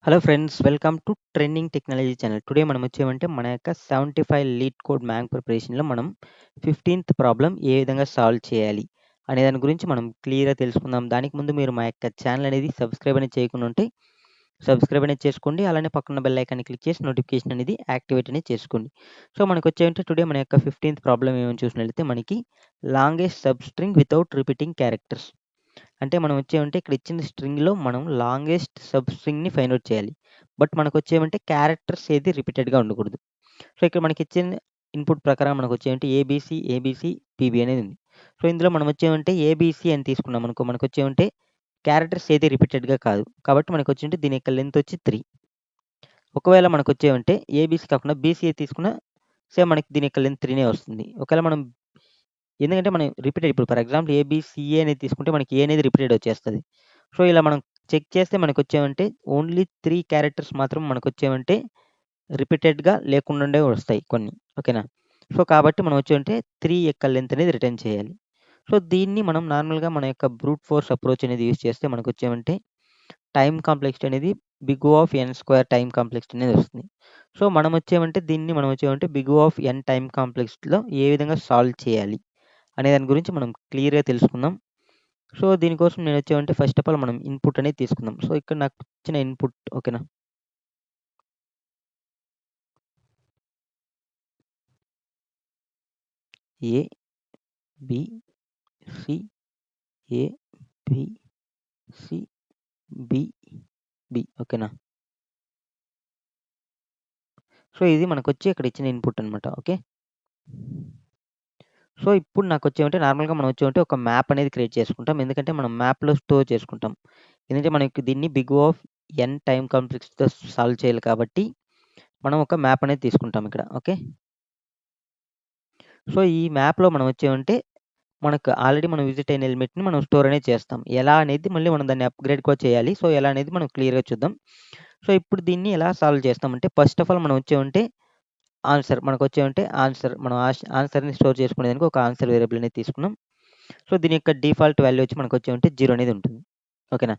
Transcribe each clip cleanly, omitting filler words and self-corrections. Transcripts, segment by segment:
Hello friends, welcome to trending technology channel. Today మనం వచ్చేమంటే మన యొక్క 75 లీడ్ కోడ్ మ్యాంగ్ ప్రిపరేషన్‌లో మనం 15థ్ ప్రాబ్లమ్ ఏ విధంగా సాల్వ్ చేయాలి అనే దాని గురించి మనం క్లియర్‌గా తెలుసుకుందాం. దానికి ముందు మీరు మా యొక్క ఛానల్ అనేది సబ్స్క్రైబ్ అనేది చేయకుండా ఉంటే సబ్స్క్రైబ్ అనేది చేసుకోండి. అలానే పక్కన బెల్ ఐకాన్‌ని క్లిక్ చేసి నోటిఫికేషన్ అనేది యాక్టివేట్ అనేది చేసుకోండి. సో మనకొచ్చేమంటే టుడే మన యొక్క 15థ్ ప్రాబ్లమ్ ఏమని చూసినట్లయితే మనకి longest sub string without repeating characters. అంటే మనం వచ్చేమంటే ఇక్కడ ఇచ్చిన స్ట్రింగ్‌లో మనం లాంగెస్ట్ సబ్ స్ట్రింగ్‌ని ఫైండ్ ఔట్ చేయాలి. బట్ మనకొచ్చేమంటే క్యారెక్టర్స్ ఏది రిపీటెడ్‌గా ఉండకూడదు. సో ఇక్కడ మనకిచ్చిన ఇన్‌పుట్ ప్రకారం మనకొచ్చేమంటే ఏబీసీ, ఏబీసీ, పీబీ అనేది ఉంది. సో ఇందులో మనం వచ్చేమంటే ఏబీసీ అని తీసుకున్నామనుకో మనకొచ్చేమంటే క్యారెక్టర్స్ ఏది రిపీటెడ్‌గా కాదు. కాబట్టి మనకొచ్చేంటే దీని యొక్క లెంత్ వచ్చి 3. ఒకవేళ మనకొచ్చేమంటే ఏబీసీ కాకుండా బీసీఏ తీసుకున్నా సేమ్ మనకి దీని యొక్క లెంత్ 3నే వస్తుంది. ఒకవేళ మనం ఎందుకంటే మనం రిపీటెడ్ ఇప్పుడు ఫర్ ఎగ్జాంపుల్ ఏబీసీఏ అనేది తీసుకుంటే మనకి ఏ అనేది రిపీటెడ్ వచ్చేస్తది. సో ఇలా మనం చెక్ చేస్తే మనకొచ్చేమంటే ఓన్లీ 3 క్యారెక్టర్స్ మాత్రం మనకొచ్చేమంటే రిపీటెడ్‌గా లేకుండానే వస్తాయి కొన్ని. ఓకేనా? సో కాబట్టి మనం వచ్చేమంటే 3 యొక్క లెంత్ అనేది రిటర్న్ చేయాలి. సో దీన్ని మనం నార్మల్‌గా మన యొక్క బ్రూట్ ఫోర్స్ అప్రోచ్ అనేది యూజ్ చేస్తే మనకొచ్చేమంటే టైమ్ కాంప్లెక్సిటీ అనేది big O of n square time complexity అనేది వస్తుంది. సో మనం వచ్చేమంటే దీన్ని మనం వచ్చేమంటే big O of n time కాంప్లెక్సిటీలో ఏ విధంగా సాల్వ్ చేయాలి అనే దాని గురించి మనం క్లియర్‌గా తెలుసుకుందాం. సో దీనికోసం నేనొచ్చేమంటే ఫస్ట్ ఆఫ్ ఆల్ మనం ఇన్‌పుట్ అనేది తీసుకుందాం. సో ఇక్కడ నాకు ఇచ్చిన ఇన్‌పుట్ ఓకేనా? ఏ, బి, సి, ఏ, బి, సి, బి, బి ఓకేనా? సో ఇది మనకొచ్చి ఇక్కడ ఇచ్చిన ఇన్‌పుట్ అనమాట. ఓకే. సో ఇప్పుడు నాకొచ్చేమంటే నార్మల్‌గా మనం వచ్చేమంటే ఒక మ్యాప్ అనేది క్రియేట్ చేసుకుంటాం. ఎందుకంటే మనం మ్యాప్‌లో స్టోర్ చేసుకుంటాం. ఎందుకంటే మనకి దీన్ని big O of n time కాంప్లెక్సిటీతో సాల్వ్ చేయాలి కాబట్టి మనం ఒక మ్యాప్ అనేది తీసుకుంటాం ఇక్కడ. ఓకే. సో ఈ మ్యాప్‌లో మనం వచ్చేమంటే మనకు ఆల్రెడీ మనం విజిట్ అయిన ఎలిమెంట్‌ని మనం స్టోర్ అనేది చేస్తాం. ఎలా అనేది మళ్ళీ మనం దాన్ని అప్‌గ్రేడ్ కూడా చేయాలి. సో ఎలా అనేది మనం క్లియర్‌గా చూద్దాం. సో ఇప్పుడు దీన్ని ఎలా సాల్వ్ చేస్తామంటే ఫస్ట్ ఆఫ్ ఆల్ మనం వచ్చేమంటే ఆన్సర్ మనకొచ్చేమంటే ఆన్సర్ మనం ఆన్సర్‌ని స్టోర్ చేసుకునేదానికి ఒక ఆన్సర్ వేరియబుల్ అనేది తీసుకున్నాం. సో దీని యొక్క డిఫాల్ట్ వాల్యూ వచ్చి మనకొచ్చేమంటే 0 అనేది ఉంటుంది. ఓకేనా?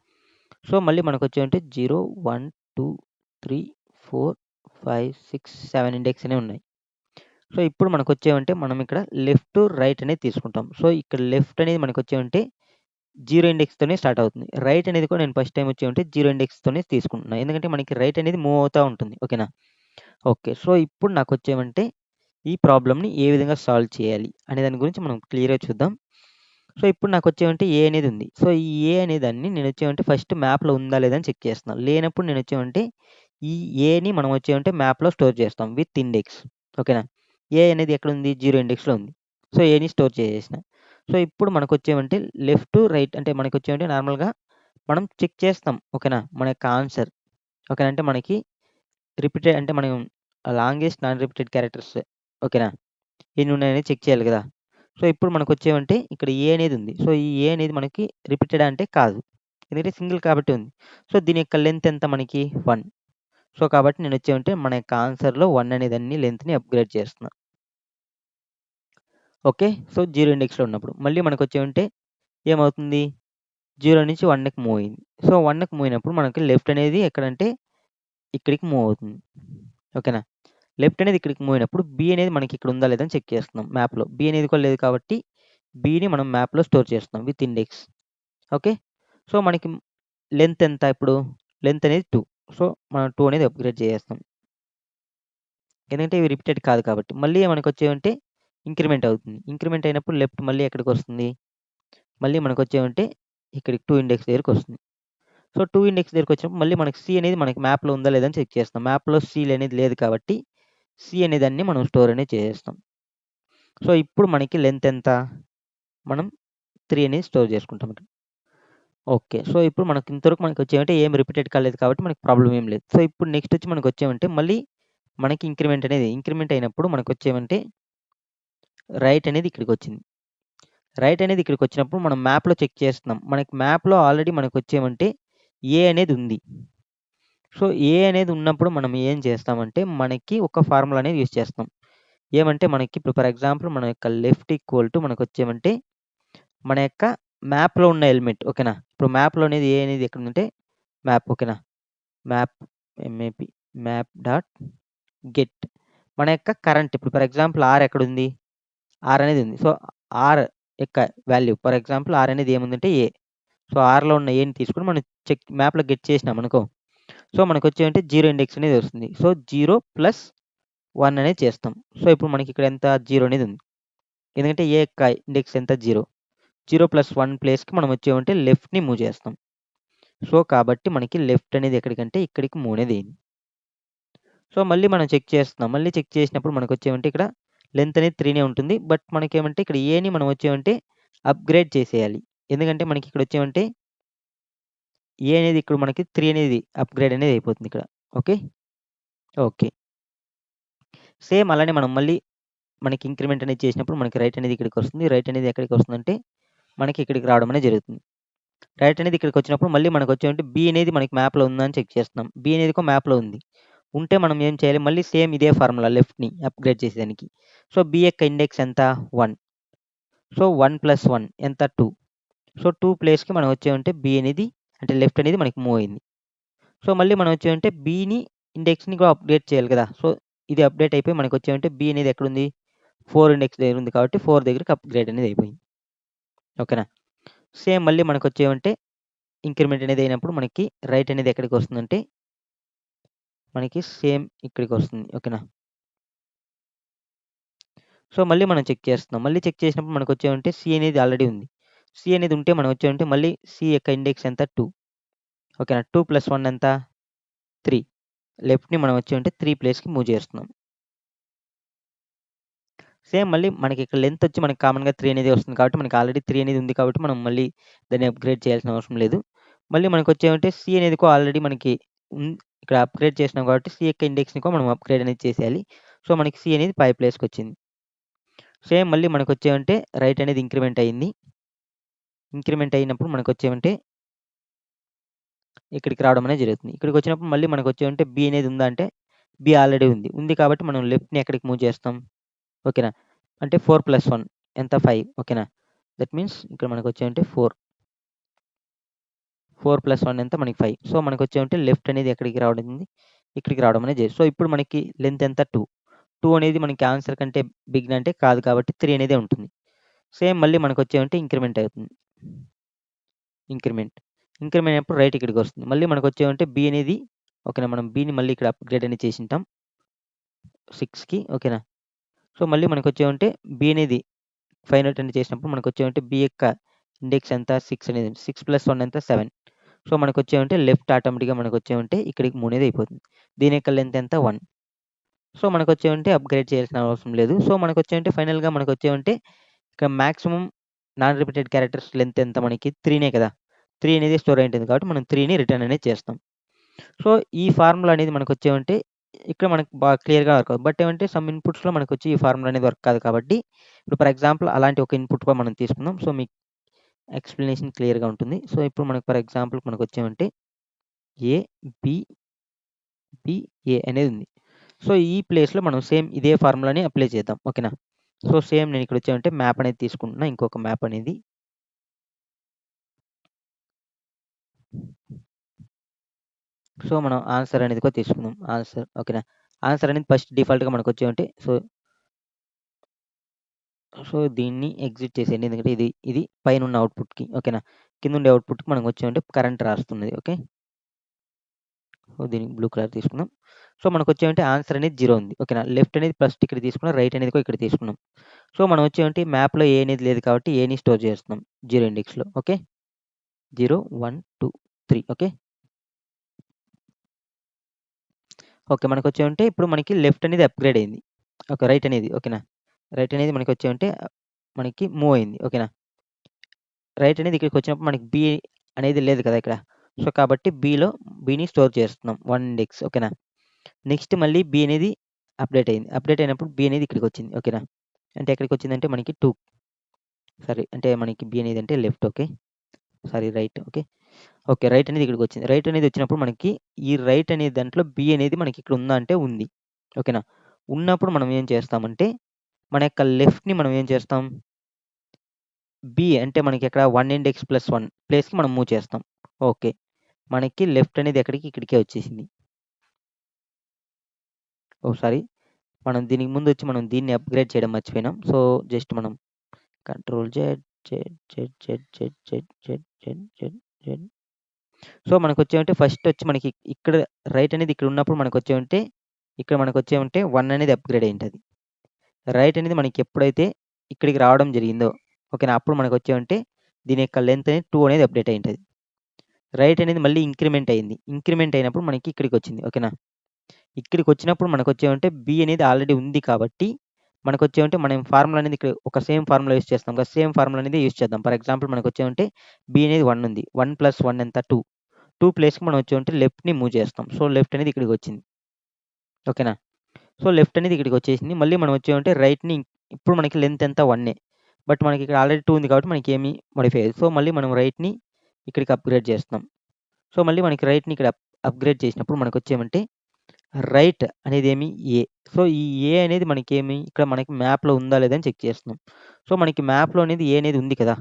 సో మళ్ళీ మనకొచ్చేమంటే 0, 1, 2, 3, 4, 5, 6, 7 ఇండెక్స్ అనేవి ఉన్నాయి. సో ఇప్పుడు మనకొచ్చేమంటే మనం ఇక్కడ లెఫ్ట్, రైట్ అనేది తీసుకుంటాం. సో ఇక్కడ లెఫ్ట్ అనేది మనకొచ్చేమంటే 0 ఇండెక్స్‌తోనే స్టార్ట్ అవుతుంది. రైట్ అనేది కూడా నేను ఫస్ట్ టైమ్ వచ్చేమంటే 0 ఇండెక్స్‌తోనే తీసుకుంటున్నా. ఎందుకంటే మనకి రైట్ అనేది మూవ్ అవుతా ఉంటుంది. ఓకేనా? ఓకే. సో ఇప్పుడు నాకొచ్చేమంటే ఈ ప్రాబ్లమ్‌ని ఏ విధంగా సాల్వ్ చేయాలి అనే దాని గురించి మనం క్లియర్‌గా చూద్దాం. సో ఇప్పుడు నాకొచ్చేమంటే ఏ అనేది ఉంది. సో ఈ ఏ అనే దాన్ని నేనొచ్చేమంటే ఫస్ట్ మ్యాప్‌లో ఉందా లేదా అని చెక్ చేస్తున్నాను. లేనప్పుడు నేనొచ్చేమంటే ఈ ఏని మనం వచ్చేమంటే మ్యాప్‌లో స్టోర్ చేస్తాం విత్ ఇండెక్స్. ఓకేనా? ఏ అనేది ఎక్కడుంది? 0 ఇండెక్స్‌లో ఉంది. సో ఏని స్టోర్ చేసేసిన. సో ఇప్పుడు మనకొచ్చేమంటే లెఫ్ట్, రైట్ అంటే మనకొచ్చేమంటే నార్మల్‌గా మనం చెక్ చేస్తాం. ఓకేనా? మన యొక్క ఆన్సర్. ఓకేనా? అంటే మనకి రిపీటెడ్ అంటే మనం లాంగెస్ట్ నాన్ రిపీటెడ్ క్యారెక్టర్స్ ఓకేనా? ఎన్నున్నాయని చెక్ చేయాలి గదా! సో ఇప్పుడు మనకొచ్చేమంటే ఇక్కడ ఏ అనేది ఉంది. సో ఈ ఏ అనేది మనకి రిపీటెడా అంటే కాదు. ఎందుకంటే సింగిల్ కాబట్టి ఉంది. సో దీని యొక్క లెంత్ ఎంత మనకి 1. సో కాబట్టి నేనొచ్చేమంటే మన యొక్క ఆన్సర్‌లో 1 అనే దాన్ని లెంగ్త్‌ని అప్‌గ్రేడ్ చేస్తున్నా. ఓకే. సో 0 ఇండెక్స్‌లో ఉన్నప్పుడు. మళ్ళీ మనకొచ్చేమంటే ఏమవుతుంది? 0 నుంచి 1కి మూవ్ అయింది. సో 1కి మూవ్ అయినప్పుడు మనకి లెఫ్ట్ అనేది ఎక్కడంటే ఇక్కడికి మూవ్ అవుతుంది. ఓకేనా? లెఫ్ట్ అనేది ఇక్కడికి మూవ్ అయినప్పుడు బి అనేది మనకి ఇక్కడ ఉందా లేదా అని చెక్ చేస్తున్నాం మ్యాప్‌లో. బి అనేది కూడా లేదు కాబట్టి బిని మనం మ్యాప్‌లో స్టోర్ చేస్తున్నాం విత్ ఇండెక్స్. ఓకే. సో మనకి లెంత్ ఎంత ఇప్పుడు? లెంత్ అనేది 2. సో మనం 2 అనేది అప్‌గ్రేడ్ చేసేస్తాం. ఎందుకంటే ఇవి రిపీటెడ్ కాదు కాబట్టి. మళ్ళీ మనకొచ్చేమంటే ఇంక్రిమెంట్ అవుతుంది. ఇంక్రిమెంట్ అయినప్పుడు లెఫ్ట్ మళ్ళీ ఎక్కడికొస్తుంది? మళ్ళీ మనకొచ్చేమంటే ఇక్కడికి 2 ఇండెక్స్ దగ్గరికొస్తుంది. సో 2 ఇండెక్స్ దగ్గరికొచ్చినప్పుడు మళ్ళీ మనకి సి అనేది మనకి మ్యాప్‌లో ఉందా లేదా అని చెక్ చేస్తాం. మ్యాప్‌లో సి అనేది లేదు కాబట్టి సి అనే దాన్ని మనం స్టోర్ అనేది చేసేస్తాం. సో ఇప్పుడు మనకి లెంత్ ఎంత? మనం 3 అనేది స్టోర్ చేసుకుంటాం ఇక్కడ. ఓకే. సో ఇప్పుడు మనకి ఇంతవరకు మనకొచ్చేమంటే ఏం రిపీటెడ్ కాలేదు కాబట్టి మనకి ప్రాబ్లమ్ ఏం లేదు. సో ఇప్పుడు నెక్స్ట్ వచ్చి మనకొచ్చేమంటే మళ్ళీ మనకి ఇంక్రిమెంట్ అయినప్పుడు మనకొచ్చేమంటే రైట్ అనేది ఇక్కడికొచ్చింది. రైట్ అనేది ఇక్కడికొచ్చినప్పుడు మనం మ్యాప్‌లో చెక్ చేస్తున్నాం. మనకి మ్యాప్‌లో ఆల్రెడీ మనకొచ్చేమంటే ఏ అనేది ఉంది. సో ఏ అనేది ఉన్నప్పుడు మనం ఏం చేస్తామంటే మనకి ఒక ఫార్ములా అనేది యూజ్ చేస్తాం. ఏమంటే మనకి ఇప్పుడు ఫర్ ఎగ్జాంపుల్ మన యొక్క లెఫ్ట్ ఈక్వల్ టు మనకొచ్చేమంటే మన యొక్క మ్యాప్‌లో ఉన్న ఎలిమెంట్ ఓకేనా? ఇప్పుడు మ్యాప్‌లో అనేది ఏ అనేది ఎక్కడుందంటే మ్యాప్ ఓకేనా? Map MAP map dot get మన యొక్క కరెంట్ ఇప్పుడు ఫర్ ఎగ్జాంపుల్ ఆర్ ఎక్కడుంది? ఆర్ అనేది ఉంది. సో, ఆర్ యొక్క వాల్యూ ఫర్ ఎగ్జాంపుల్ ఆర్ అనేది ఏముందంటే ఏ. సో, ఆర్‌లో ఉన్న ఏని తీసుకొని మనం మ్యాప్‌లో గెట్ చేసినామనుకో, సో, మనకొచ్చేవంటే 0 ఇండెక్స్ అనేది వస్తుంది. సో, 0 ప్లస్ 1 అనేది చేస్తాం. సో, ఇప్పుడు మనకి ఇక్కడ ఎంత 0 అనేది ఉంది. ఎందుకంటే ఏ యొక్క ఇండెక్స్ ఎంత 0. 0 ప్లస్ 1 ప్లేస్‌కి మనం వచ్చేవంటే లెఫ్ట్‌ని మూవ్ చేస్తాం. సో, కాబట్టి మనకి లెఫ్ట్ అనేది ఎక్కడికంటే ఇక్కడికి మూవ్ అనేది అయింది. సో, మళ్ళీ మనం చెక్ చేస్తున్నాం. మళ్ళీ చెక్ చేసినప్పుడు మనకొచ్చేవంటే ఇక్కడ లెంత్ అనేది 3నే ఉంటుంది. బట్ మనకేమంటే ఇక్కడ ఏని మనం వచ్చేవంటే అప్‌గ్రేడ్ చేసేయాలి. ఎందుకంటే మనకి ఇక్కడ వచ్చేవంటే ఏ అనేది ఇక్కడ మనకి 3 అనేది అప్‌గ్రేడ్ అనేది అయిపోతుంది ఇక్కడ. ఓకే. ఓకే. సేమ్ అలానే మనం మళ్ళీ మనకి ఇంక్రిమెంట్ అనేది చేసినప్పుడు మనకి రైట్ అనేది ఇక్కడికొస్తుంది. రైట్ అనేది ఎక్కడికి వస్తుందంటే మనకి ఇక్కడికి రావడం అనేది జరుగుతుంది. రైట్ అనేది ఇక్కడికొచ్చినప్పుడు మళ్ళీ మనకొచ్చేవంటే బి అనేది మనకి మ్యాప్‌లో ఉందా అని చెక్ చేస్తున్నాం. బి అనేదికో మ్యాప్‌లో ఉంది. ఉంటే మనం ఏం చేయాలి? మళ్ళీ సేమ్ ఇదే ఫార్ములా లెఫ్ట్‌ని అప్‌గ్రేడ్ చేసేదానికి. సో, బి యొక్క ఇండెక్స్ ఎంత? 1. సో, 1 ప్లస్ 1 ఎంత? 2. సో, 2 ప్లేస్‌కి మనం వచ్చేవంటే బి అనేది అంటే లెఫ్ట్ అనేది మనకి మూవ్ అయింది. సో, మళ్ళీ మనం వచ్చేవంటే బిని ఇండెక్స్‌ని కూడా అప్‌డేట్ చేయాలి కదా! సో, ఇది అప్‌డేట్ అయిపోయి మనకొచ్చేవంటే బి అనేది ఎక్కడుంది? 4 ఇండెక్స్ దగ్గర ఉంది కాబట్టి 4 దగ్గరికి అప్‌గ్రేడ్ అనేది అయిపోయింది. ఓకేనా? సేమ్ మళ్ళీ మనకొచ్చేవంటే ఇంక్రిమెంట్ అనేది అయినప్పుడు మనకి రైట్ అనేది ఎక్కడికొస్తుందంటే మనకి సేమ్ ఇక్కడికొస్తుంది. ఓకేనా? సో, మళ్ళీ మనం చెక్ చేస్తున్నాం. మళ్ళీ చెక్ చేసినప్పుడు మనకొచ్చేవంటే సి అనేది ఆల్రెడీ ఉంది. సి అనేది ఉంటే మనం వచ్చేవంటే మళ్ళీ సి యొక్క ఇండెక్స్ ఎంత? 2. ఓకేనా? 2 ప్లస్ 1 ఎంత? 3. లెఫ్ట్‌ని మనం వచ్చేవంటే 3 ప్లేస్‌కి మూవ్ చేస్తున్నాం. సేమ్ మళ్ళీ మనకి ఇక్కడ లెంత్ వచ్చి మనకి కామన్‌గా 3 అనేది వస్తుంది కాబట్టి మనకి ఆల్రెడీ 3 అనేది ఉంది కాబట్టి మనం మళ్ళీ దాన్ని అప్‌గ్రేడ్ చేయాల్సిన అవసరం లేదు. మళ్ళీ మనకొచ్చేవంటే సి అనేదికో ఆల్రెడీ మనకి ఇక్కడ అప్‌గ్రేడ్ చేసినాం కాబట్టి సి యొక్క ఇండెక్స్‌నికో మనం అప్‌గ్రేడ్ అనేది చేసేయాలి. సో, మనకి సి అనేది 5 ప్లేస్‌కొచ్చింది. సేమ్ మళ్ళీ మనకొచ్చేవంటే రైట్ అనేది ఇంక్రిమెంట్ అయింది. ఇంక్రిమెంట్ అయినప్పుడు మనకొచ్చేవంటే ఇక్కడికి రావడం అనేది జరుగుతుంది. ఇక్కడికొచ్చినప్పుడు మళ్ళీ మనకొచ్చేవంటే బి అనేది ఉందా అంటే బి ఆల్రెడీ ఉంది. ఉంది కాబట్టి మనం లెఫ్ట్‌ని ఎక్కడికి మూవ్ చేస్తాం? ఓకేనా? అంటే 4 ప్లస్ 1 ఎంత? 5 ఓకేనా? దట్ మీన్స్ ఇక్కడ మనకొచ్చేవంటే 4. 4 ప్లస్ 1 ఎంత? మనకి 5. సో, మనకొచ్చేవంటే లెఫ్ట్ అనేది ఎక్కడికి రావడం ఇక్కడికి రావడం అనేది సో, ఇప్పుడు మనకి లెంత్ ఎంత? 2. 2 అనేది మనకి ఆన్సర్ కంటే బిగ్ అంటే కాదు కాబట్టి 3 అనేదే ఉంటుంది. సేమ్ మళ్ళీ మనకొచ్చేవంటే ఇంక్రిమెంట్ అవుతుంది. ఇంక్రిమెంట్. ఇంక్రిమెంట్ అయినప్పుడు రైట్ ఇక్కడికొస్తుంది. మళ్ళీ మనకొచ్చేవంటే బి అనేది ఓకేనా? మనం బిని మళ్ళీ ఇక్కడ అప్‌గ్రేడ్ అనేది చేసుంటాం. 6కి ఓకేనా? సో, మళ్ళీ మనకొచ్చేవంటే బి అనేది ఫైండ్ ఔట్ అనేది చేసినప్పుడు మనకొచ్చేవంటే బి యొక్క ఇండెక్స్ ఎంత? 6 అనేది 6 ప్లస్ 1 ఎంత? 7. సో, మనకొచ్చేవంటే లెఫ్ట్ ఆటోమేటిక్‌గా మనకొచ్చేవంటే ఇక్కడికి మూవ్ అనేది అయిపోతుంది. దీని యొక్క లెంత్ ఎంత? 1. సో, మనకొచ్చేవంటే అప్‌గ్రేడ్ చేయాల్సిన అవసరం లేదు. సో, మనకొచ్చేవంటే ఫైనల్‌గా మనకొచ్చేవంటే ఇక్కడ maximum non repeated characters length ఎంత మనకి 3నే కదా! 3 అనేది స్టోర్ అయి ఉంటుంది కాబట్టి మనం 3ని రిటర్న్ అనేది చేస్తాం. సో, ఈ ఫార్ములా అనేది మనకొచ్చేవంటే ఇక్కడ మనకు బాగా క్లియర్‌గా వర్క్ అవుతుంది. బట్ ఏమంటే సమ్ ఇన్‌పుట్స్‌లో మనకొచ్చి ఈ ఫార్ములా అనేది వర్క్ కాదు కాబట్టి ఇప్పుడు ఫర్ ఎగ్జాంపుల్ అలాంటి ఒక ఇన్‌పుట్ కూడా మనం తీసుకుందాం. సో, మీకు ఎక్స్‌ప్లనేషన్ క్లియర్‌గా ఉంటుంది. సో, ఇప్పుడు మనకు ఫర్ ఎగ్జాంపుల్ మనకొచ్చేవంటే ఏ, బి, బి, ఏ అనేది ఉంది. సో, ఈ ప్లేస్‌లో మనం సేమ్ ఇదే ఫార్ములాని అప్లై చేద్దాం. ఓకేనా? సో, సేమ్ నేను ఇక్కడొచ్చామంటే మ్యాప్ అనేది తీసుకుంటున్నా. ఇంకొక మ్యాప్ అనేది. సో, మనం ఆన్సర్ అనేది కూడా తీసుకుందాం. ఆన్సర్ ఓకేనా? ఆన్సర్ అనేది ఫస్ట్ డిఫాల్ట్‌గా మనకొచ్చేవంటే సో, దీన్ని ఎగ్జిట్ చేసేయండి. ఎందుకంటే ఇది పైనున్న అవుట్‌పుట్‌కి ఓకేనా? కిందుండే అవుట్‌పుట్‌కి మనం వచ్చామంటే కరెంట్ రాస్తున్నది. ఓకే. సో, దీనికి బ్లూ కలర్ తీసుకుందాం. సో, మనకొచ్చేమంటే ఆన్సర్ అనేది 0 ఉంది. ఓకేనా? లెఫ్ట్ అనేది ఫస్ట్ ఇక్కడ తీసుకున్నాం. రైట్ అనేది కూడా ఇక్కడ తీసుకున్నాం. సో, మనం వచ్చేమంటే మ్యాప్‌లో ఏ అనేది లేదు కాబట్టి ఏని స్టోర్ చేస్తున్నాం 0 ఇండెక్స్‌లో. ఓకే. 0, 1, 2, 3 ఓకే. ఓకే. మనకొచ్చేమంటే ఇప్పుడు మనకి లెఫ్ట్ అనేది అప్‌గ్రేడ్ అయింది. ఓకే. రైట్ అనేది ఓకేనా? రైట్ అనేది మనకొచ్చేమంటే మనకి మూవ్ అయింది. ఓకేనా? రైట్ అనేది ఇక్కడికొచ్చినప్పుడు మనకి బి అనేది లేదు కదా! ఇక్కడ. సో, కాబట్టి బిని స్టోర్ చేస్తున్నాం 1 ఇండెక్స్ ఓకేనా? నెక్స్ట్ మళ్ళీ బి అనేది అప్‌డేట్ అయింది. అప్‌డేట్ అయినప్పుడు బి అనేది ఇక్కడికొచ్చింది. ఓకేనా? అంటే ఎక్కడికొచ్చిందంటే మనకి 2 సారీ అంటే మనకి బి అనేది అంటే left okay. Sorry right okay. Okay. Right అనేది ఇక్కడికొచ్చింది. రైట్ అనేది వచ్చినప్పుడు మనకి ఈ రైట్ అనే దాంట్లో బి అనేది మనకి ఇక్కడ ఉందా అంటే ఉంది. ఓకేనా? ఉన్నప్పుడు మనం ఏం చేస్తామంటే మన యొక్క లెఫ్ట్‌ని మనం ఏం చేస్తాం? బి అంటే మనకి ఎక్కడ 1 ఇండెక్స్ ప్లస్ 1 ప్లేస్‌కి మనం మూవ్ చేస్తాం. ఓకే. మనకి లెఫ్ట్ అనేది ఎక్కడికి ఇక్కడికే వచ్చేసింది. సారీ, మనం దీనికి ముందు వచ్చి మనం దీన్ని అప్గ్రేడ్ చేయడం మర్చిపోయినాం. సో జస్ట్ మనం control Z Z Z Z Z Z Z Z Z Z. So మనకొచ్చేమంటే ఫస్ట్ వచ్చి మనకి ఇక్కడ రైట్ అనేది ఇక్కడ ఉన్నప్పుడు మనకొచ్చేమంటే ఇక్కడ మనకొచ్చేమంటే 1 అనేది అప్గ్రేడ్ అయింటది. రైట్ అనేది మనకి ఎప్పుడైతే ఇక్కడికి రావడం జరిగిందో ఓకేనా, అప్పుడు మనకొచ్చేమంటే దీని యొక్క లెంత్ అనేది 2 అనేది అప్డేట్ అయింటది. రైట్ అనేది మళ్ళీ ఇంక్రిమెంట్ అయింది. ఇంక్రిమెంట్ అయినప్పుడు మనకి ఇక్కడికొచ్చింది. ఓకేనా. ఇక్కడికొచ్చినప్పుడు మనకొచ్చేమంటే బి అనేది ఆల్రెడీ ఉంది కాబట్టి మనకొచ్చేమంటే మనం ఫార్ములా అనేది ఇక్కడ ఒక సేమ్ ఫార్ములా యూజ్ చేస్తాం కదా, సేమ్ ఫార్ములా అనేది యూజ్ చేద్దాం. ఫర్ ఎగ్జాంపుల్ మనకొచ్చేమంటే బి అనేది 1 ఉంది. 1 + 1 ఎంత? 2. 2 ప్లేస్‌కి మనం వచ్చేమంటే లెఫ్ట్‌ని మూవ్ చేస్తాం. సో లెఫ్ట్ అనేది ఇక్కడికొచ్చింది. ఓకేనా. సో లెఫ్ట్ అనేది ఇక్కడికొచ్చేసింది. మళ్ళీ మనం వచ్చేమంటే రైట్‌ని ఇప్పుడు మనకి లెంత్ ఎంత? 1 బట్ మనకి ఇక్కడ ఆల్రెడీ 2 ఉంది కాబట్టి మనకి ఏమి మోడిఫై అయ్యేది. సో మళ్ళీ మనం రైట్‌ని ఇక్కడికి అప్‌గ్రేడ్ చేస్తున్నాం. సో మళ్ళీ మనకి రైట్‌ని ఇక్కడ అప్‌గ్రేడ్ చేసినప్పుడు మనకొచ్చేమంటే రైట్ అనేదేమి ఏ. సో ఈ ఏ అనేది మనకేమి ఇక్కడ మనకి మ్యాప్‌లో ఉందా లేదా అని చెక్ చేస్తున్నాం. సో మనకి మ్యాప్‌లో అనేది ఏ అనేది ఉంది కదా.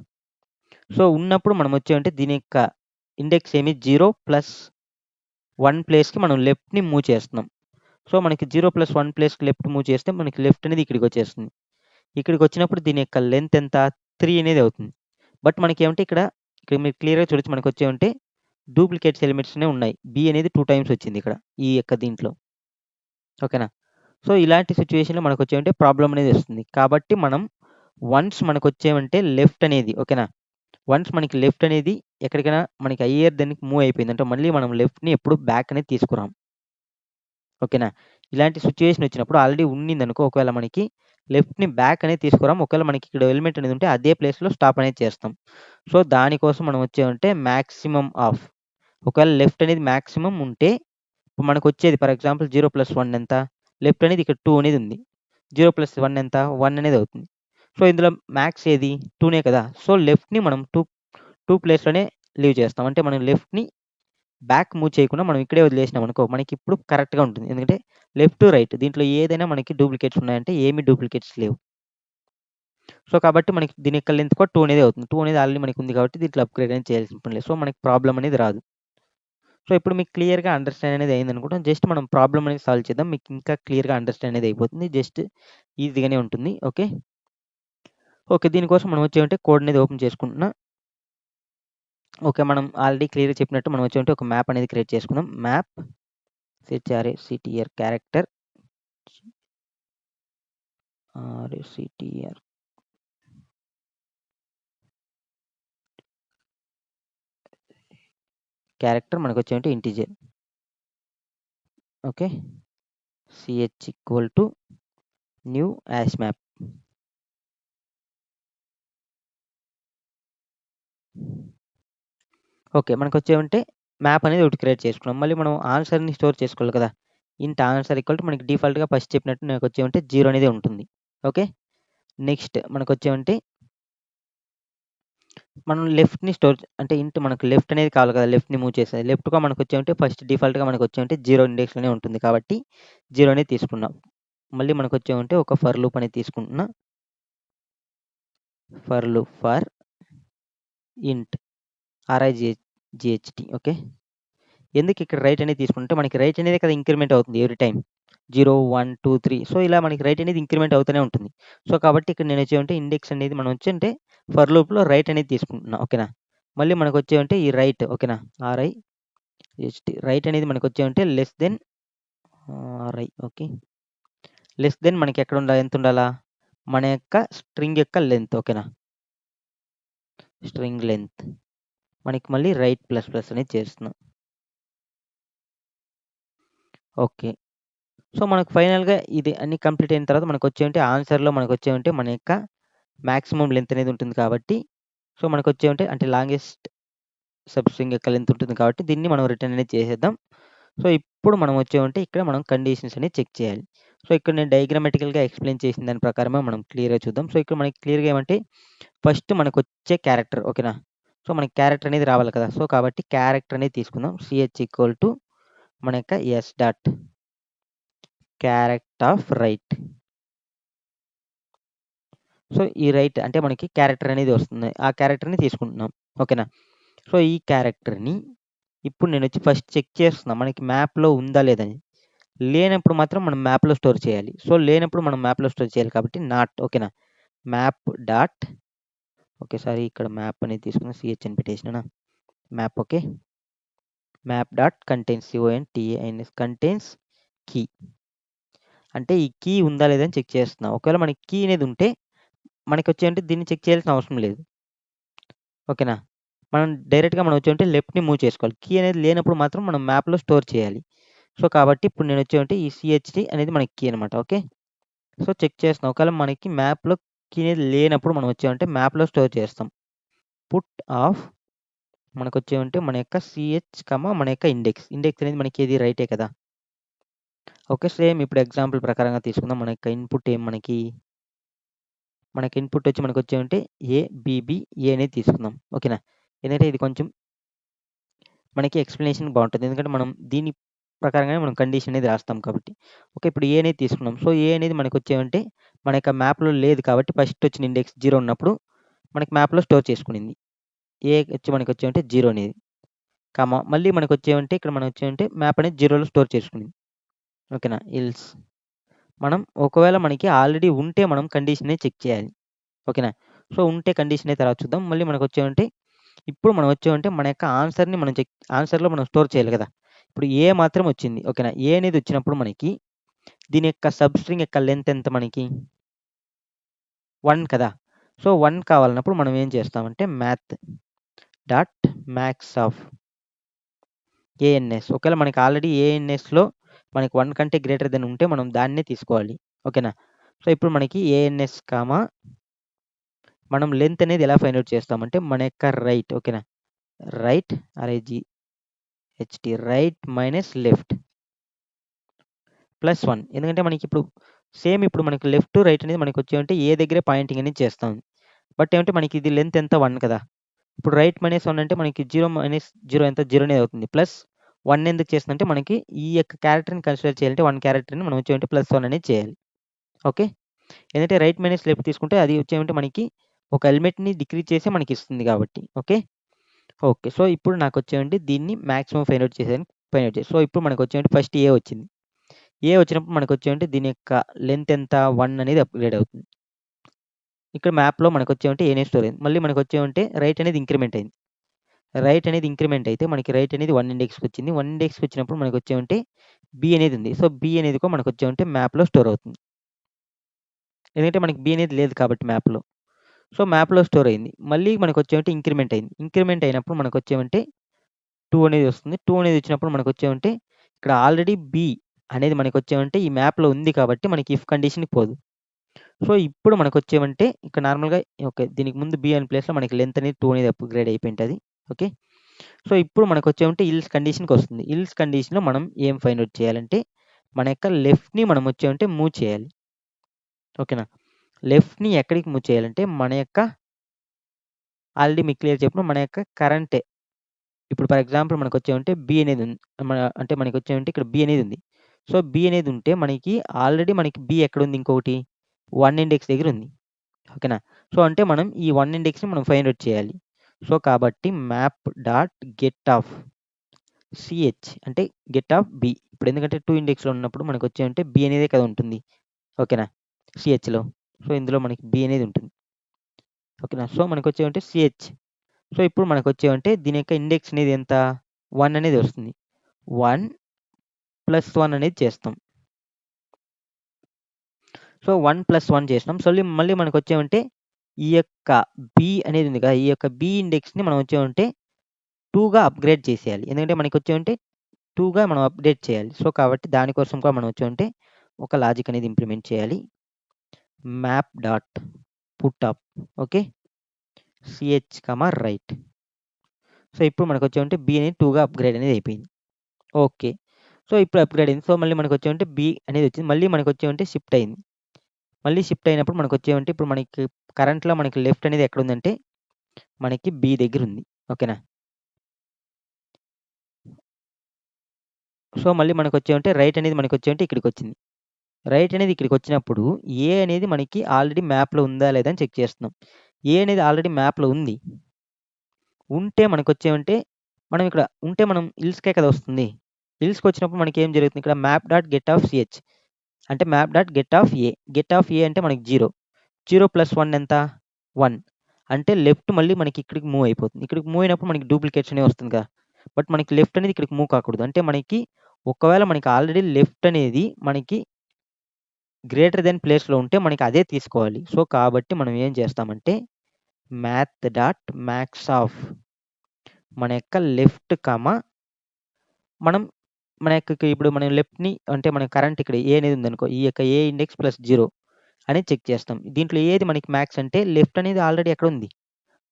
సో ఉన్నప్పుడు మనం వచ్చేమంటే దీని యొక్క ఇండెక్స్ ఏమి 0 + 1 ప్లేస్‌కి మనం లెఫ్ట్‌ని మూవ్ చేస్తున్నాం. సో మనకి 0 + 1 ప్లేస్‌కి లెఫ్ట్ మూవ్ చేస్తే మనకి లెఫ్ట్ అనేది ఇక్కడికొచ్చేస్తుంది. ఇక్కడికొచ్చినప్పుడు దీని యొక్క లెంత్ ఎంత? 3 అనేది అవుతుంది. బట్ మనకేమంటే ఇక్కడ మీరు క్లియర్‌గా చూడొచ్చు మనకొచ్చేమంటే డూప్లికేట్స్ ఎలిమెంట్స్‌నే ఉన్నాయి. బి అనేది 2 టైమ్స్ వచ్చింది ఇక్కడ ఈ యొక్క దీంట్లో. ఓకేనా. సో ఇలాంటి సిట్యుయేషన్‌లో మనకొచ్చేమంటే ప్రాబ్లమ్ అనేది వస్తుంది. కాబట్టి మనం వన్స్ మనకొచ్చేమంటే లెఫ్ట్ అనేది ఓకేనా. వన్స్ మనకి లెఫ్ట్ అనేది ఎక్కడికైనా మనకి హయ్యర్ దానికి మూవ్ అయిపోయింది. అంటే మళ్ళీ మనం లెఫ్ట్‌ని ఎప్పుడు బ్యాక్ అనేది తీసుకురాం. ఓకేనా. ఇలాంటి సిట్యుయేషన్ వచ్చినప్పుడు ఆల్రెడీ ఉన్నిందనుకో ఒకవేళ మనకి లెఫ్ట్‌ని బ్యాక్ అనేది తీసుకురాం. ఒకవేళ మనకి ఇక్కడ ఎలిమెంట్ అనేది ఉంటే అదే ప్లేస్‌లో స్టాప్ అనేది చేస్తాం. సో దానికోసం మనం వచ్చేమంటే మాక్సిమం ఆఫ్ ఒకవేళ లెఫ్ట్ అనేది మాక్సిమం ఉంటే ఇప్పుడు మనకొచ్చేది ఫర్ ఎగ్జాంపుల్ 0 + 1 ఎంత? లెఫ్ట్ అనేది ఇక్కడ 2 అనేది ఉంది. 0 + 1 ఎంత? 1 అనేది అవుతుంది. సో ఇందులో మ్యాక్స్ ఏది? 2నే కదా. సో లెఫ్ట్‌ని మనం 2 ప్లేస్‌లోనే లీవ్ చేస్తాం. అంటే మనం లెఫ్ట్‌ని బ్యాక్ మూవ్ చేయకుండా మనం ఇక్కడే వదిలేసినామనుకో మనకిప్పుడు కరెక్ట్‌గా ఉంటుంది. ఎందుకంటే లెఫ్ట్, రైట్ దీంట్లో ఏదైనా మనకి డూప్లికేట్స్ ఉన్నాయంటే ఏమి డూప్లికేట్స్ లేవు. సో కాబట్టి మనకి దీని యొక్క లెంత్ కూడా 2 అనేది అవుతుంది. 2 అనేది ఆల్రెడీ మనకి ఉంది కాబట్టి దీంట్లో అప్‌గ్రేడ్ అనేది చేయాల్సిన పని లేదు. సో మనకి ప్రాబ్లమ్ అనేది రాదు. సో ఇప్పుడు మీకు క్లియర్‌గా అండర్‌స్టాండ్ అనేది అయిందనుకుంటాను. జస్ట్ మనం ప్రాబ్లమ్ అనేది సాల్వ్ చేద్దాం. మీకు ఇంకా క్లియర్‌గా అండర్‌స్టాండ్ అనేది అయిపోతుంది. జస్ట్ ఈజీగానే ఉంటుంది. ఓకే. ఓకే. దీనికోసం మనం వచ్చేమంటే కోడ్ అనేది ఓపెన్ చేసుకుంటున్నా. ఓకే. మనం ఆల్రెడీ క్లియర్‌గా చెప్పినట్టు మనం వచ్చేమంటే ఒక మ్యాప్ అనేది క్రియేట్ చేసుకుందాం. Map CHRACTR character RACTR character మనకొచ్చేమంటే integer. Okay. CH = new hash map. Okay. మనకొచ్చేమంటే మ్యాప్ అనేది ఒకటి క్రియేట్ చేసుకున్నాం. మళ్ళీ మనం ఆన్సర్‌ని స్టోర్ చేసుకోవాలి కదా. ఇంట్ ఆన్సర్ = మనకి డిఫాల్ట్‌గా ఫస్ట్ చెప్పినట్టు నాకొచ్చేమంటే 0 అనేది ఉంటుంది. ఓకే. నెక్స్ట్ మనకొచ్చేమంటే మనం లెఫ్ట్‌ని స్టోర్ అంటే ఇంట్ మనకు లెఫ్ట్ అనేది కావాలి కదా. లెఫ్ట్‌ని మూవ్ చేసేది. లెఫ్ట్‌గా మనకొచ్చేమంటే ఫస్ట్ డిఫాల్ట్‌గా మనకొచ్చేమంటే 0 ఇండెక్స్‌లోనే ఉంటుంది కాబట్టి 0 అనేది తీసుకున్నాం. మళ్ళీ మనకొచ్చేమంటే ఒక ఫర్ లూప్ అనేది తీసుకుంటున్నా. ఫర్ లూప్ ఫర్ ఇంట్ RIGHT. ఓకే. ఎందుకు ఇక్కడ రైట్ అనేది తీసుకుంటే మనకి రైట్ అనేది కదా ఇంక్రిమెంట్ అవుతుంది ఎవ్రీ టైమ్. 0, 1, 2, 3 సో ఇలా మనకి రైట్ అనేది ఇంక్రిమెంట్ అవుతూనే ఉంటుంది. సో కాబట్టి ఇక్కడ నేను వచ్చేమంటే ఇండెక్స్ అనేది మనం వచ్చంటే ఫర్ లూప్‌లో రైట్ అనేది తీసుకుంటున్నా. ఓకేనా. మళ్ళీ మనకొచ్చేమంటే ఈ రైట్ ఓకేనా. RIHT రైట్ అనేది మనకొచ్చేమంటే less than RI okay. Less than మనకి ఎక్కడ ఉండాలి? ఎంత ఉండాలా? మన యొక్క స్ట్రింగ్ యొక్క లెంత్ ఓకేనా. స్ట్రింగ్ లెంత్ మనకి మళ్ళీ రైట్ ++ అనేది చేస్తున్నాం. ఓకే. సో మనకు ఫైనల్‌గా ఇది అన్నీ కంప్లీట్ అయిన తర్వాత మనకొచ్చేమంటే ఆన్సర్‌లో మనకొచ్చేమంటే మన యొక్క మాక్సిమం లెంత్ అనేది ఉంటుంది కాబట్టి సో మనకొచ్చేమంటే అంటే లాంగెస్ట్ సబ్ స్ట్రింగ్ యొక్క లెంత్ ఉంటుంది కాబట్టి దీన్ని మనం రిటర్న్ అనేది చేసేద్దాం. సో ఇప్పుడు మనం వచ్చేమంటే ఇక్కడ మనం కండిషన్స్ అనేది చెక్ చేయాలి. సో ఇక్కడ నేను డయాగ్రామాటికల్‌గా ఎక్స్‌ప్లెయిన్ చేసిన దాని ప్రకారమే మనం క్లియర్‌గా చూద్దాం. సో ఇక్కడ మనకి క్లియర్‌గా ఏమంటే ఫస్ట్ మనకొచ్చే క్యారెక్టర్ ఓకేనా. సో మనకి క్యారెక్టర్ అనేది రావాలి కదా. సో కాబట్టి క్యారెక్టర్ అనేది తీసుకుందాం. CH = మన యొక్క S dot character of right. So ఈ రైట్ అంటే మనకి క్యారెక్టర్ అనేది వస్తుంది. ఆ క్యారెక్టర్‌ని తీసుకుంటున్నాం. ఓకేనా. సో ఈ క్యారెక్టర్‌ని ఇప్పుడు నేనొచ్చి ఫస్ట్ చెక్ చేస్తున్నా మనకి మ్యాప్‌లో ఉందా లేదా అని. లేనప్పుడు మాత్రం మనం మ్యాప్‌లో స్టోర్ చేయాలి. సో, లేనప్పుడు మనం మ్యాప్‌లో స్టోర్ చేయాలి కాబట్టి నాట్ ఓకేనా? Map dot okay. సారీ ఇక్కడ మ్యాప్ అనేది తీసుకున్నా. సీహెచ్ అని పెట్టేసినానా? Map okay. Map dot contains CONTAINS contains key. అంటే ఈ కీ ఉందా లేదా అని చెక్ చేస్తున్నా. ఒకవేళ మనకి కీ అనేది ఉంటే మనకొచ్చేంటి దీన్ని చెక్ చేయాల్సిన అవసరం లేదు. ఓకేనా? మనం డైరెక్ట్‌గా మనం వచ్చేంటి లెఫ్ట్‌ని మూవ్ చేసుకోవాలి. కీ అనేది లేనప్పుడు మాత్రం మనం మ్యాప్‌లో స్టోర్ చేయాలి. సో, కాబట్టి ఇప్పుడు నేను వచ్చేంటి ఈ CHT అనేది మనకి కీ అనమాట. ఓకే. సో, చెక్ చేస్తున్నాం. ఒకవేళ మనకి మ్యాప్‌లో కీ అనేది లేనప్పుడు మనం వచ్చామంటే మ్యాప్‌లో స్టోర్ చేస్తాం. పుట్ ఆఫ్ మనకొచ్చేమంటే మన యొక్క CH, మన యొక్క ఇండెక్స్. ఇండెక్స్ అనేది మనకి ఏది రైటే కదా! ఓకే. సేమ్ ఇప్పుడు ఎగ్జాంపుల్ ప్రకారంగా తీసుకుందాం. మన యొక్క ఇన్‌పుట్ మనకి ఇన్‌పుట్ వచ్చి మనకొచ్చేమంటే ఏ అనేది తీసుకుందాం. ఓకేనా? ఎందుకంటే ఇది కొంచెం మనకి ఎక్స్‌ప్లనేషన్ బావుంటది. ఎందుకంటే మనం దీని ప్రకారంగానే మనం కండిషన్ అనేది రాస్తాం కాబట్టి. ఓకే. ఇప్పుడు ఏ అనేది తీసుకున్నాం. సో, ఏ అనేది మనకొచ్చేమంటే మన యొక్క మ్యాప్‌లో లేదు కాబట్టి ఫస్ట్ వచ్చిన ఇండెక్స్ 0 ఉన్నప్పుడు మనకి మ్యాప్‌లో స్టోర్ చేసుకునింది. ఏ వచ్చి మనకొచ్చేమంటే 0 అనేది. మళ్ళీ మనకొచ్చేమంటే ఇక్కడ మనం వచ్చేమంటే మ్యాప్ అనేది 0లో స్టోర్ చేసుకునింది. ఓకేనా? ఎల్స్ మనం ఒకవేళ మనకి ఆల్రెడీ ఉంటే మనం కండిషన్‌ని చెక్ చేయాలి. ఓకేనా? సో, ఉంటే కండిషన్ అయితే తర్వాత చూద్దాం. మళ్ళీ మనకొచ్చేమంటే ఇప్పుడు మనం వచ్చామంటే మన యొక్క ఆన్సర్‌లో మనం స్టోర్ చేయాలి కదా! ఇప్పుడు ఏ మాత్రం వచ్చింది. ఓకేనా? ఏ అనేది వచ్చినప్పుడు మనకి దీని యొక్క సబ్‌స్ట్రింగ్ యొక్క లెంత్ ఎంత మనకి? 1 కదా! సో, 1 కావాలన్నప్పుడు మనం ఏం చేస్తామంటే math dot max of ANS ఒకవేళ మనకి ఆల్రెడీ ఏఎన్ఎస్‌లో మనకి 1 కంటే గ్రేటర్ దెన్ ఉంటే మనం దాన్నే తీసుకోవాలి. ఓకేనా? సో, ఇప్పుడు మనకి ఏఎన్ఎస్ మనం లెంత్ అనేది ఎలా ఫైండ్ ఔట్ చేస్తామంటే మన యొక్క రైట్ ఓకేనా? Right RIGHT right minus left plus 1 ఎందుకంటే మనకిప్పుడు సేమ్ ఇప్పుడు మనకి లెఫ్ట్, రైట్ అనేది మనకొచ్చేమంటే ఏ దగ్గరే పాయింటింగ్ అనేది చేస్తాం. బట్ ఏమంటే మనకి ఇది లెంత్ ఎంత 1 కదా! ఇప్పుడు రైట్ మైనస్ 1 అంటే మనకి 0 ఎంత 0 నే అవుతుంది. ప్లస్ 1 ఎందుకు చేస్తుందంటే మనకి ఈ యొక్క క్యారెక్టర్‌ని కన్సిడర్ చేయాలంటే 1 క్యారెక్టర్‌ని మనం వచ్చేమంటే ప్లస్ 1 అనేది చేయాలి. ఓకే. ఎందుకంటే రైట్ మైనస్ లెఫ్ట్ తీసుకుంటే అది వచ్చేమంటే మనకి ఒక ఎలిమెంట్‌ని డిక్రీజ్ చేసి మనకిస్తుంది కాబట్టి. ఓకే. ఓకే. సో, ఇప్పుడు నాకొచ్చేమంటే దీన్ని మాక్సిమం ఫైండ్ ఔట్ చేసి సో, ఇప్పుడు మనకొచ్చేమంటే ఫస్ట్ ఏ వచ్చింది. ఏ వచ్చినప్పుడు మనకొచ్చేమంటే దీని యొక్క లెంత్ ఎంత 1 అనేది అప్‌గ్రేడ్ అవుతుంది. ఇక్కడ మ్యాప్‌లో మనకొచ్చేమంటే ఏనే స్టోర్ అయింది. మళ్ళీ మనకొచ్చేమంటే రైట్ అనేది ఇంక్రిమెంట్ అయింది. రైట్ అనేది ఇంక్రిమెంట్ అయితే మనకి రైట్ అనేది 1 ఇండెక్స్‌కొచ్చింది. 1 ఇండెక్స్‌కొచ్చినప్పుడు మనకొచ్చేమంటే బి అనేది ఉంది. సో, బి అనేది కూడా మనకొచ్చేమంటే మ్యాప్‌లో స్టోర్ అవుతుంది. ఎందుకంటే మనకి బి అనేది లేదు కాబట్టి మ్యాప్‌లో. సో, మ్యాప్‌లో స్టోర్ అయింది. మళ్ళీ మనకొచ్చేమంటే ఇంక్రిమెంట్ అయింది. ఇంక్రిమెంట్ అయినప్పుడు మనకొచ్చేమంటే 2 అనేది వస్తుంది. 2 అనేది వచ్చినప్పుడు మనకొచ్చేమంటే ఇక్కడ ఆల్రెడీ బి అనేది మనకొచ్చేమంటే ఈ మ్యాప్‌లో ఉంది కాబట్టి మనకి ఇఫ్ కండిషన్‌కి పోదు. సో, ఇప్పుడు మనకొచ్చేమంటే ఇక్కడ నార్మల్‌గా ఓకే. దీనికి ముందు బి అనే ప్లేస్‌లో మనకి లెంత్ అనేది 2 అనేది అప్‌గ్రేడ్ అయిపోయింటది. ఓకే. సో, ఇప్పుడు మనకొచ్చేమంటే ఇల్స్ కండిషన్‌కొస్తుంది. ఇల్స్ కండిషన్‌లో మనం ఏం ఫైండ్ ఔట్ చేయాలంటే మన యొక్క లెఫ్ట్‌ని మనం వచ్చేమంటే మూవ్ చేయాలి. ఓకేనా? లెఫ్ట్‌ని ఎక్కడికి మూవ్ చేయాలంటే మన యొక్క ఆల్రెడీ మీకు క్లియర్ చెప్పిన మన యొక్క కరెంటే ఇప్పుడు ఫర్ ఎగ్జాంపుల్ మనకొచ్చేమంటే బి అనేది అంటే మనకొచ్చేమంటే ఇక్కడ బి అనేది ఉంది. సో, బి అనేది ఉంటే మనకి ఆల్రెడీ మనకి బి ఎక్కడుంది ఇంకొకటి 1 ఇండెక్స్ దగ్గర ఉంది. ఓకేనా? సో, అంటే మనం ఈ 1 ఇండెక్స్‌ని మనం ఫైండ్ ఔట్ చేయాలి. సో, కాబట్టి map dot get of CH అంటే గెట్ ఆఫ్ బి. ఇప్పుడు ఎందుకంటే 2 ఇండెక్స్‌లో ఉన్నప్పుడు మనకొచ్చేమంటే బి అనేదే కదా ఉంటుంది. ఓకేనా? CHలో. సో, ఇందులో మనకి బి అనేది ఉంటుంది. ఓకేనా? So, మనకొచ్చేమంటే CH. సో, ఇప్పుడు మనకొచ్చేమంటే దీని యొక్క ఇండెక్స్ అనేది ఎంత 1 అనేది వస్తుంది. 1 ప్లస్ 1 అనేది చేస్తాం. సో, 1 ప్లస్ 1 చేసినాం. మళ్ళీ మనకొచ్చేమంటే ఈ యొక్క బి అనేది ఉంది కదా! ఈ యొక్క బి ఇండెక్స్‌ని మనం వచ్చేమంటే 2గా అప్‌గ్రేడ్ చేసేయాలి. ఎందుకంటే మనకొచ్చేమంటే 2గా మనం అప్‌డేట్ చేయాలి. సో, కాబట్టి దానికోసం కూడా మనం వచ్చేమంటే ఒక లాజిక్ అనేది ఇంప్లిమెంట్ చేయాలి. Map dot put up okay. CH, right. So, ఇప్పుడు మనకొచ్చేమంటే బి అనేది 2గా అప్‌గ్రేడ్ అనేది అయిపోయింది. ఓకే. సో, ఇప్పుడు అప్‌గ్రేడ్ అయింది. సో, మళ్ళీ మనకొచ్చేమంటే బి అనేది వచ్చింది. మళ్ళీ మనకొచ్చేమంటే షిఫ్ట్ అయింది. మళ్ళీ షిఫ్ట్ అయినప్పుడు మనకొచ్చేమంటే ఇప్పుడు మనకి కరెంట్‌లో మనకి లెఫ్ట్ అనేది ఎక్కడుందంటే మనకి బి దగ్గరుంది. ఓకేనా? సో, మళ్ళీ మనకొచ్చేమంటే రైట్ అనేది మనకొచ్చేమంటే ఇక్కడికొచ్చింది. రైట్ అనేది ఇక్కడికొచ్చినప్పుడు ఏ అనేది మనకి ఆల్రెడీ మ్యాప్‌లో ఉందా లేదా అని చెక్ చేస్తున్నాం. ఏ అనేది ఆల్రెడీ మ్యాప్‌లో ఉంది. ఉంటే మనకొచ్చేమంటే మనం ఇక్కడ ఉంటే మనం హిల్స్‌కే కదా వస్తుంది. ఎల్స్‌కి వచ్చినప్పుడు మనకేం జరుగుతుంది ఇక్కడ map dot get of CH అంటే map dot get of A. Get of A అంటే మనకి 0. 0 + 1 ఎంత? 1. అంటే లెఫ్ట్ మళ్ళీ మనకి ఇక్కడికి మూవ్ అయిపోతుంది. ఇక్కడికి మూవ్ అయినప్పుడు మనకి డూప్లికేట్స్ అనేవి వస్తుంది కదా! బట్ మనకి లెఫ్ట్ అనేది ఇక్కడికి మూవ్ కాకూడదు. అంటే మనకి ఒకవేళ మనకి ఆల్రెడీ లెఫ్ట్ అనేది మనకి గ్రేటర్ దెన్ ప్లేస్‌లో ఉంటే మనకి అదే తీసుకోవాలి. సో, కాబట్టి మనం ఏం చేస్తామంటే మ్యాథ్ డాట్ మ్యాక్స్ ఆఫ్ మన యొక్క లెఫ్ట్ మనం మన యొక్క ఇప్పుడు మనం లెఫ్ట్‌ని అంటే మన కరెంట్ ఇక్కడ ఏ అనేది ఉందనుకో. ఈ యొక్క ఏ ఇండెక్స్ ప్లస్ 0 అనేది చెక్ చేస్తాం. దీంట్లో ఏది మనకి మ్యాక్స్ అంటే లెఫ్ట్ అనేది ఆల్రెడీ ఎక్కడుంది?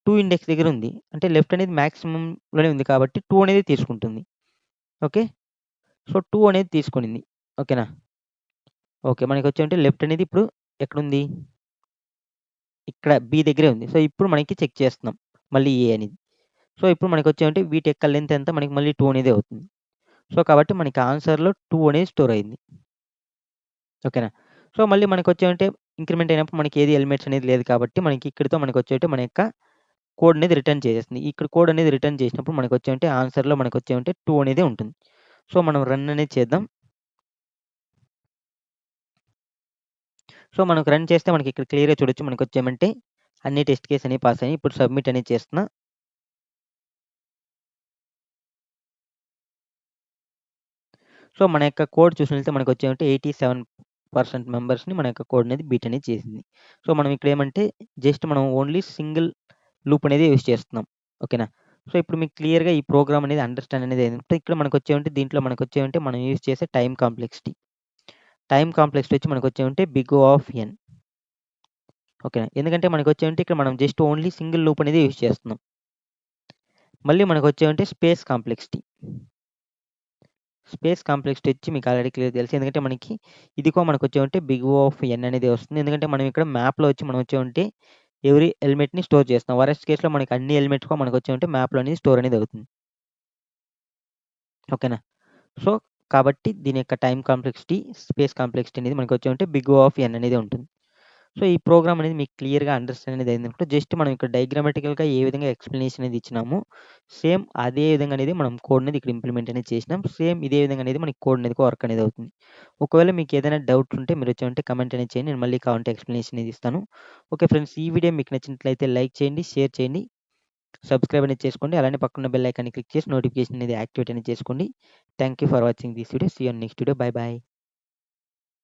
2 ఇండెక్స్ దగ్గర ఉంది. అంటే లెఫ్ట్ అనేది మాక్సిమమ్‌లోనే ఉంది కాబట్టి 2 అనేది తీసుకుంటుంది. ఓకే. సో, 2 అనేది తీసుకునింది. ఓకేనా? ఓకే. మనకొచ్చేంటి లెఫ్ట్ అనేది ఇప్పుడు ఎక్కడుంది? ఇక్కడ బి దగ్గరే ఉంది. సో, ఇప్పుడు మనకి చెక్ చేస్తున్నాం. మళ్ళీ ఏ అనేది. సో, ఇప్పుడు మనకొచ్చేంటి వీటి యొక్క లెంత్ ఎంత? మనకి మళ్ళీ 2 అనేది అవుతుంది. సో, కాబట్టి మనకి ఆన్సర్‌లో 2 అనేది స్టోర్ అయింది. ఓకేనా? సో, మళ్ళీ మనకొచ్చేంటి ఇంక్రిమెంట్ అయినప్పుడు మనకి ఏది ఎలిమెంట్స్ అనేది లేదు కాబట్టి మనకి ఇక్కడితో మనకొచ్చేటి మన యొక్క కోడ్ అనేది రిటర్న్ చేసేస్తుంది. ఇక్కడ కోడ్ అనేది రిటర్న్ చేసినప్పుడు మనకొచ్చేంటి ఆన్సర్‌లో మనకొచ్చేంటి 2 అనేది ఉంటుంది. సో, మనం రన్ అనేది చేద్దాం. సో, మనకు రన్ చేస్తే మనకి ఇక్కడ క్లియర్‌గా చూడొచ్చు. మనకొచ్చేమంటే అన్ని టెస్ట్ కేస్ అనేవి పాస్ అయ్యాయి. ఇప్పుడు సబ్మిట్ అనేది చేస్తున్నా. సో, మన యొక్క కోడ్ చూసినట్లయితే మనకొచ్చేమంటే 87% మెంబర్స్‌ని మన యొక్క కోడ్ అనేది బీట్ అనేది చేసింది. సో, మనం ఇక్కడ ఏమంటే జస్ట్ మనం ఓన్లీ సింగిల్ లూప్ అనేది యూజ్ చేస్తున్నాం. ఓకేనా? సో, ఇప్పుడు మీకు క్లియర్‌గా ఈ ప్రోగ్రామ్ అనేది అండర్‌స్టాండ్ అనేది అయిందంటే ఇక్కడ మనకొచ్చేమంటే దీంట్లో మనకొచ్చేమంటే మనం యూజ్ చేసే టైమ్ కాంప్లెక్సిటీ. టైమ్ కాంప్లెక్సిటీ వచ్చి మనకొచ్చేమంటే బిగ్ ఓ ఆఫ్ ఎన్. ఓకేనా? ఎందుకంటే మనకొచ్చేమంటే ఇక్కడ మనం జస్ట్ ఓన్లీ సింగిల్ లూప్ అనేది యూజ్ చేస్తున్నాం. మళ్ళీ మనకొచ్చేమంటే స్పేస్ కాంప్లెక్సిటీ. స్పేస్ కాంప్లెక్సిటీ వచ్చి మీకు ఆల్రెడీ క్లియర్‌గా తెలుసు. ఎందుకంటే మనకి మనకొచ్చేమంటే బిగ్ ఓ ఆఫ్ ఎన్ అనేది వస్తుంది. ఎందుకంటే మనం ఇక్కడ మ్యాప్‌లో వచ్చి మనం వచ్చేమంటే ఎవ్రీ ఎలిమెంట్‌ని స్టోర్ చేస్తాం. వరస్ట్ కేస్‌లో మనకి అన్ని ఎలిమెంట్స్ కూడా మనకొచ్చేమంటే మ్యాప్‌లో అనేది స్టోర్ అనేది అవుతుంది. ఓకేనా? సో, కాబట్టి దీని యొక్క టైమ్ కాంప్లెక్సిటీ, స్పేస్ కాంప్లెక్సిటీ అనేది మనకొచ్చేమంటే బిగ్ ఓ ఆఫ్ ఎన్ అనేది ఉంటుంది. సో, ఈ ప్రోగ్రామ్ అనేది మీకు క్లియర్‌గా అండర్‌స్టాండ్ అనేది అయిందనుకుంటే జస్ట్ మనం ఇక్కడ డయాగ్రామాటికల్‌గా ఏ విధంగా ఎక్స్‌ప్లనేషన్ అనేది ఇచ్చినామో, సేమ్ అదే విధంగా అనేది మనం కోడ్ అనేది ఇక్కడ ఇంప్లిమెంట్ అనేది చేసినాం. సేమ్ ఇదే విధంగా అనేది మనకి కోడ్ అనేది వర్క్ అనేది అవుతుంది. ఒకవేళ మీకు ఏదైనా డౌట్ ఉంటే మీరు వచ్చామంటే కామెంట్ అనేది చేయండి. నేను మళ్ళీ కావాలంటే ఎక్స్‌ప్లనేషన్ అనేది ఇస్తాను. ఓకే ఫ్రెండ్స్, ఈ వీడియో మీకు నచ్చినట్లయితే లైక్ చేయండి, షేర్ చేయండి, సబ్స్క్రైబ్ అనేది చేసుకోండి. అలానే పక్కన బెల్ ఐకాన్‌ని క్లిక్ చేసి నోటిఫికేషన్ అనేది యాక్టివేట్ అనేది చేసుకోండి. Thank you for watching this video. See you on next video. Bye by.